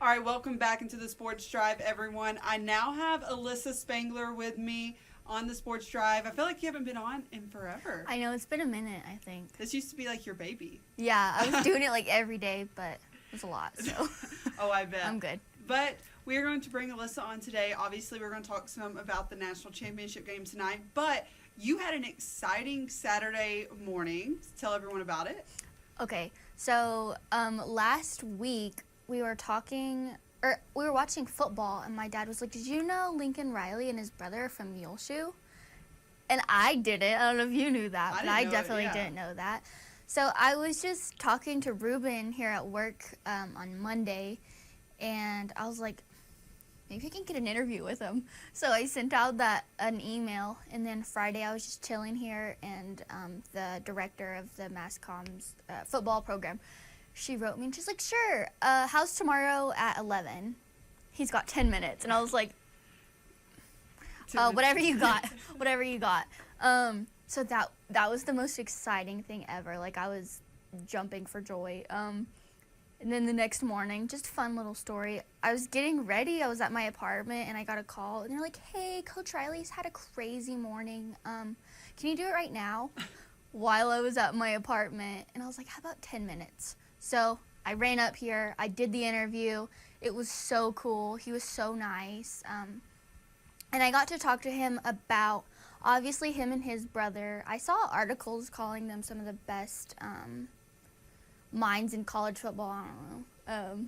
All right, welcome back into the Sports Drive, everyone. I now have Alissa Spangler with me on the Sports Drive. I feel like you haven't been on in forever. I know, it's been a minute, I think. This used to be like your baby. Yeah, I was doing it like every day, but it was a lot, so. Oh, I bet. I'm good. But we are going to bring Alissa on today. Obviously, we're going to talk some about the national championship game tonight. But you had an exciting Saturday morning. Tell everyone about it. Okay, so last week we were watching football, and my dad was like, "Did you know Lincoln Riley and his brother are from Muleshoe?" And I didn't. I don't know if you knew that, but I definitely didn't know that. So I was just talking to Ruben here at work on Monday, and I was like, maybe I can get an interview with him. So I sent out an email, and then Friday I was just chilling here, and the director of the Mass Comms football program, she wrote me, and she's like, "Sure, how's tomorrow at 11? He's got 10 minutes." And I was like, whatever you got, whatever you got. So that was the most exciting thing ever. Like, I was jumping for joy. And then the next morning, just a fun little story. I was getting ready. I was at my apartment, and I got a call. And they're like, "Hey, Coach Riley's had a crazy morning. Can you do it right now?" While I was at my apartment. And I was like, "How about 10 minutes?" So I ran up here. I did the interview. It was so cool. He was so nice. And I got to talk to him about, obviously, him and his brother. I saw articles calling them some of the best minds in college football. I don't know.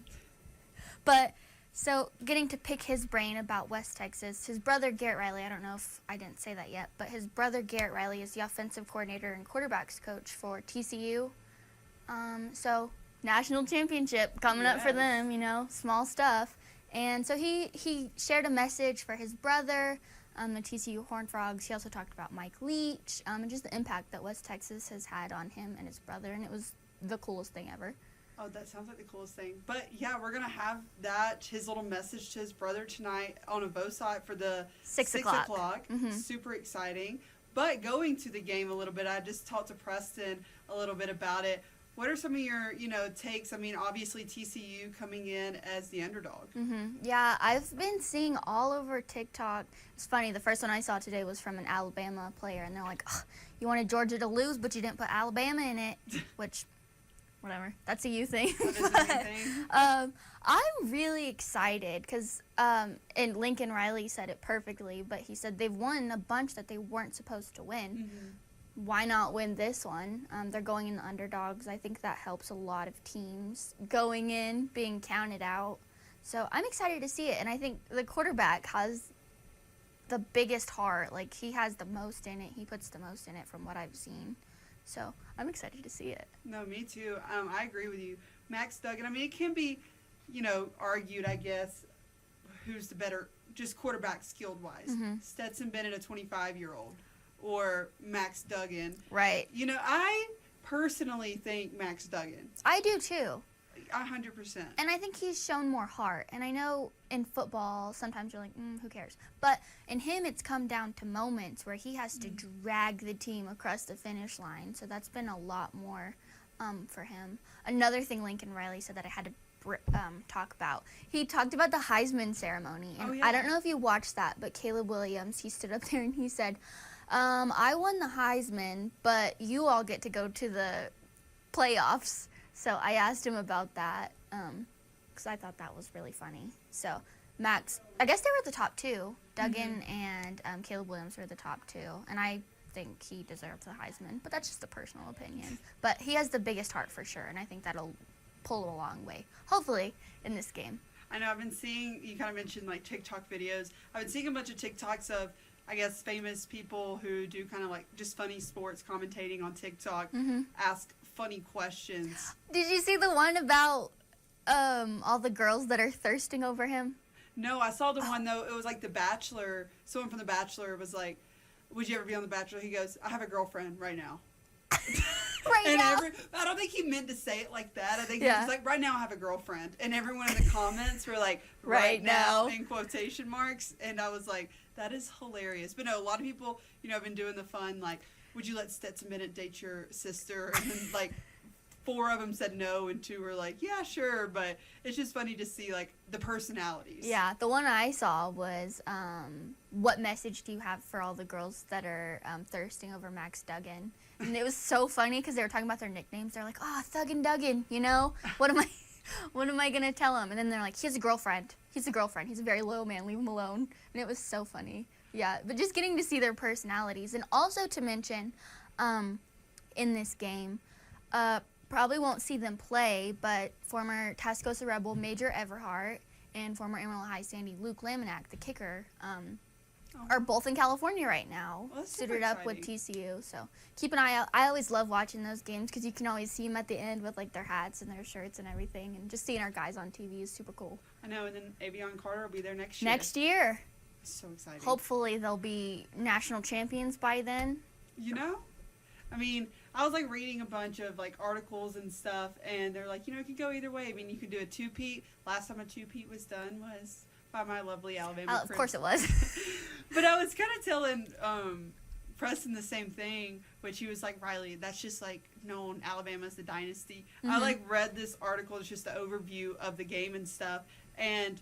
But so getting to pick his brain about West Texas. His brother Garrett Riley, I don't know if I didn't say that yet, but his brother Garrett Riley is the offensive coordinator and quarterbacks coach for TCU. So national championship coming up for them, you know, small stuff. And so he shared a message for his brother, the TCU Horned Frogs. He also talked about Mike Leach, and just the impact that West Texas has had on him and his brother, and it was the coolest thing ever. Oh, that sounds like the coolest thing. But yeah, we're gonna have his little message to his brother tonight on a Vo site for the 6 o'clock. Mm-hmm. Super exciting. But going to the game a little bit, I just talked to Preston a little bit about it. What are some of your, takes? I mean, obviously TCU coming in as the underdog. Mm-hmm. Yeah, I've been seeing all over TikTok. It's funny, the first one I saw today was from an Alabama player, and they're like, "Oh, you wanted Georgia to lose, but you didn't put Alabama in it," which, whatever, that's a you thing. That is a you thing. I'm really excited because, and Lincoln Riley said it perfectly, but he said they've won a bunch that they weren't supposed to win. Mm-hmm. Why not win this one? They're going in the underdogs. I think that helps a lot of teams going in, being counted out. So I'm excited to see it. And I think the quarterback has the biggest heart. Like, he has the most in it. He puts the most in it from what I've seen. So I'm excited to see it. No, me too. I agree with you. Max Duggan, I mean, it can be, argued, I guess, who's the better, just quarterback skilled-wise. Mm-hmm. Stetson Bennett, a 25-year-old. Or Max Duggan. Right. I personally think Max Duggan. I do too. 100%. And I think he's shown more heart. And I know in football, sometimes you're like, who cares? But in him, it's come down to moments where he has to drag the team across the finish line. So that's been a lot more for him. Another thing Lincoln Riley said that I had to talk about. He talked about the Heisman ceremony. And I don't know if you watched that, but Caleb Williams, he stood up there and he said, "I won the Heisman, but you all get to go to the playoffs." So I asked him about that because I thought that was really funny. So Max, I guess they were at the top two. Duggan and Caleb Williams were the top two. And I think he deserves the Heisman, but that's just a personal opinion. But he has the biggest heart for sure, and I think that'll pull it a long way, hopefully, in this game. I know I've been seeing, you kind of mentioned like TikTok videos. I've been seeing a bunch of TikToks of, I guess, famous people who do kind of like just funny sports commentating on TikTok, ask funny questions. Did you see the one about all the girls that are thirsting over him? No, I saw the one, though. It was like The Bachelor. Someone from The Bachelor was like, "Would you ever be on The Bachelor?" He goes, "I have a girlfriend right now." I don't think he meant to say it like that. I think he was like, "Right now I have a girlfriend." And everyone in the comments were like, right now, in quotation marks. And I was like, that is hilarious. But no, a lot of people, have been doing the fun, like, "Would you let Stetson Bennett date your sister?" And then, like, 4 of them said no and 2 were like, yeah, sure. But it's just funny to see, like, the personalities. Yeah, the one I saw was, what message do you have for all the girls that are thirsting over Max Duggan? And it was so funny because they were talking about their nicknames. They're like, oh, Thug and Duggan, you know? What am I going to tell him? And then they're like, he has a girlfriend. He's a girlfriend. He's a very loyal man. Leave him alone. And it was so funny. Yeah, but just getting to see their personalities. And also to mention, in this game, probably won't see them play, but former Tascosa Rebel Major Everhart and former Amarillo High Sandy Luke Laminack, the kicker, are both in California right now, Well, that's suited super up with TCU. So keep an eye out. I always love watching those games because you can always see them at the end with like their hats and their shirts and everything, and just seeing our guys on TV is super cool. I know, and then Avion Carter will be there next year. Next year. So exciting. Hopefully they'll be national champions by then. You know? I mean, I was like reading a bunch of like articles and stuff, and they're like, you know, it could go either way. I mean, you could do a two-peat. Last time a two-peat was done was by my lovely Alabama Of course it was. But I was kind of telling Preston the same thing, which he was like, Riley, that's just like known Alabama's the dynasty. I like read this article, it's just an overview of the game and stuff, and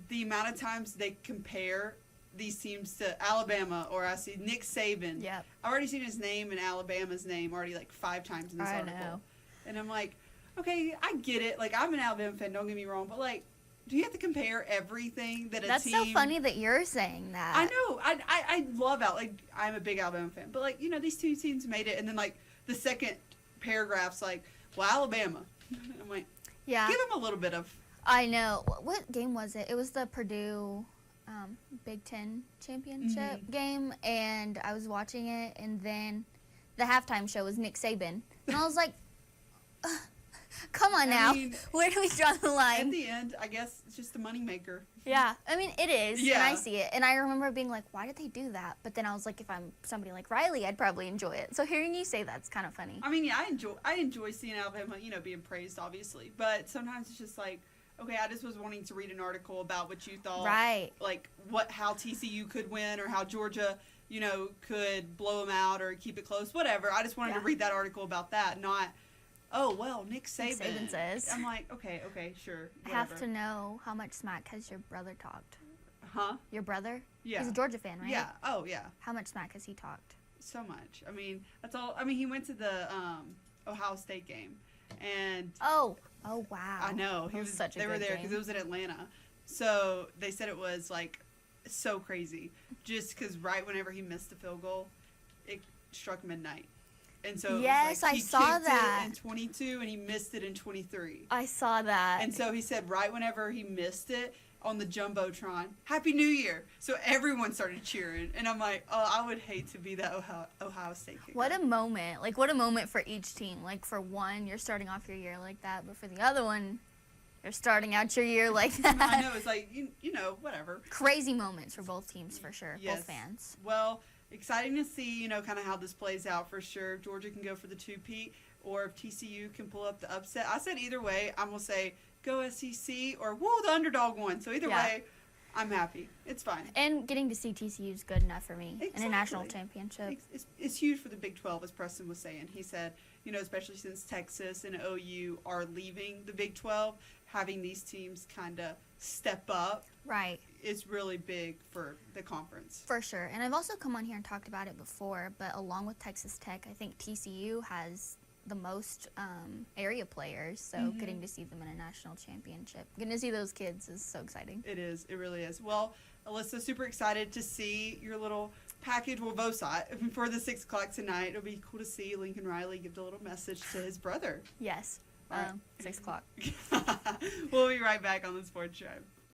the amount of times they compare these teams to Alabama, or I see Nick Saban. Yep. I've already seen his name and Alabama's name already like 5 times in this article. know. And I'm like, okay, I get it. Like, I'm an Alabama fan, don't get me wrong, but like, do you have to compare everything that a That's team... so funny that you're saying that. I know. I love like, I'm a big Alabama fan, but like, you know, these 2 teams made it, and then like the second paragraph's like, well, Alabama. I'm like, Yeah. give them a little bit of... I know. What game was it? It was the Purdue Big Ten championship game, and I was watching it, and then the halftime show was Nick Saban. And I was like, come on now. I mean, where do we draw the line? at the end, I guess it's just a moneymaker. Yeah, I mean, it is, and Yeah. I see it. And I remember being like, why did they do that? But then I was like, if I'm somebody like Riley, I'd probably enjoy it. So hearing you say that's kind of funny. I mean, yeah, I enjoy seeing Alabama, you know, being praised, obviously. But sometimes it's just like, okay, I just was wanting to read an article about what you thought. Right. Like, how TCU could win, or how Georgia, you know, could blow them out or keep it close, whatever. I just wanted to read that article about that, not, oh, well, Nick Saban. Saban says. I'm like, okay, sure, I whatever. have to know how much smack has your brother talked. Huh? Your brother? Yeah. He's a Georgia fan, right? Yeah. Oh, yeah. How much smack has he talked? So much. I mean, that's all. I mean, he went to the Ohio State game, and Oh wow. I know That was such a they were good there game. because it was in Atlanta. So they said it was like so crazy, just because right whenever he missed the field goal, it struck midnight, and so Yes, it was like I he saw kicked that. it in 22 and he missed it in 23. I saw that. And so he said right whenever he missed it on the Jumbotron, Happy New Year. So everyone started cheering. And I'm like, oh, I would hate to be that Ohio State kicker. What a moment. Like, what a moment for each team. Like, for one, you're starting off your year like that. But for the other one, you're starting out your year like that. I know, it's like, you know, whatever. Crazy moments for both teams, for sure. Yes. Both fans. Well, exciting to see, you know, kind of how this plays out for sure. If Georgia can go for the two-peat, or if TCU can pull up the upset. I said either way, I'm going to say go SEC, or whoa, the underdog won. So either way, I'm happy. It's fine. And getting to see TCU is good enough for me in a national Exactly. championship. It's huge for the Big 12, as Preston was saying. He said, you know, especially since Texas and OU are leaving the Big 12, having these teams kind of step up Right. is really big for the conference. For sure. And I've also come on here and talked about it before, but along with Texas Tech, I think TCU has the most area players, so getting to see them in a national championship, getting to see those kids is so exciting. It is. It really is. Well, Alyssa, super excited to see your little package. Well, Vosot for the 6 o'clock tonight. It'll be cool to see Lincoln Riley give the little message to his brother. Yes. All right. 6 o'clock. We'll be right back on the Sports Drive.